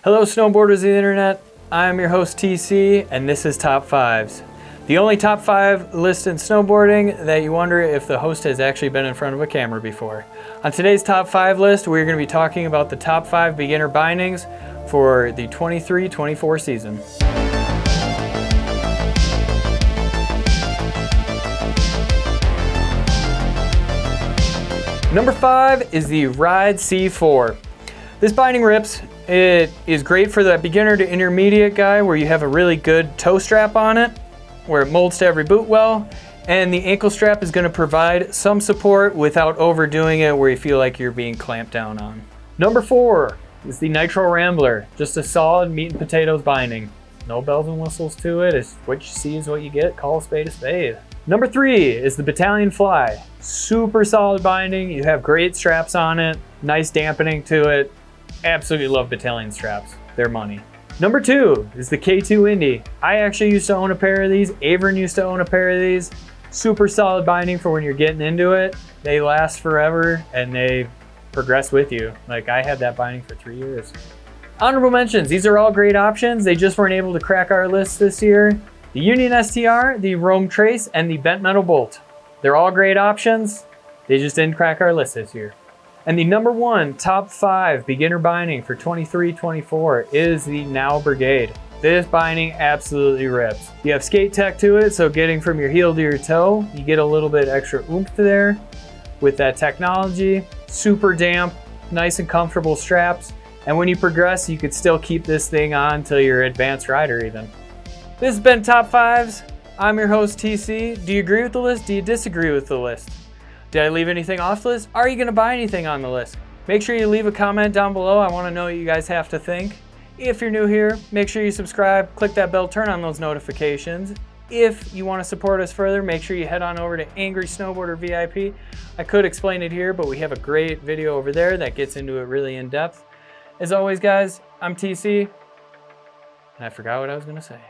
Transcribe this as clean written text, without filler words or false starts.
Hello snowboarders of the internet, I'm your host TC and this is Top 5s. The only top 5 list in snowboarding that you wonder if the host has actually been in front of a camera before. On today's top 5 list, we're going to be talking about the top 5 beginner bindings for the 23-24 season. Number 5 is the Ride C4. This binding rips. It is great for that beginner to intermediate guy where you have a really good toe strap on it, where it molds to every boot well, and the ankle strap is going to provide some support without overdoing it where you feel like you're being clamped down on. Number 4 is the Nitro Rambler, just a solid meat and potatoes binding. No bells and whistles to it, it's what you see is what you get, call a spade a spade. Number 3 is the Battalion Fly. Super solid binding, you have great straps on it, nice dampening to it. Absolutely love Battalion straps, they're money. Number 2 is the K2 Indy. I actually used to own a pair of these. Avran used to own a pair of these. Super solid binding for when you're getting into it. They last forever and they progress with you. Like I had that binding for 3 years. Honorable mentions, these are all great options. They just weren't able to crack our list this year. The Union STR, the Rome Trace, and the Bent Metal Bolt. They're all great options. They just didn't crack our list this year. And the number 1 top 5 beginner binding for 23-24 is the Now Brigade. This binding absolutely rips. You have skate tech to it, so getting from your heel to your toe, you get a little bit extra oomph there with that technology. Super damp, nice and comfortable straps. And when you progress, you could still keep this thing on till you're an advanced rider even. This has been Top 5s. I'm your host TC. Do you agree with the list? Do you disagree with the list? Did I leave anything off the list? Are you gonna buy anything on the list? Make sure you leave a comment down below. I wanna know what you guys have to think. If you're new here, make sure you subscribe, click that bell, turn on those notifications. If you wanna support us further, make sure you head on over to Angry Snowboarder VIP. I could explain it here, but we have a great video over there that gets into it really in depth. As always, guys, I'm TC, and I forgot what I was gonna say.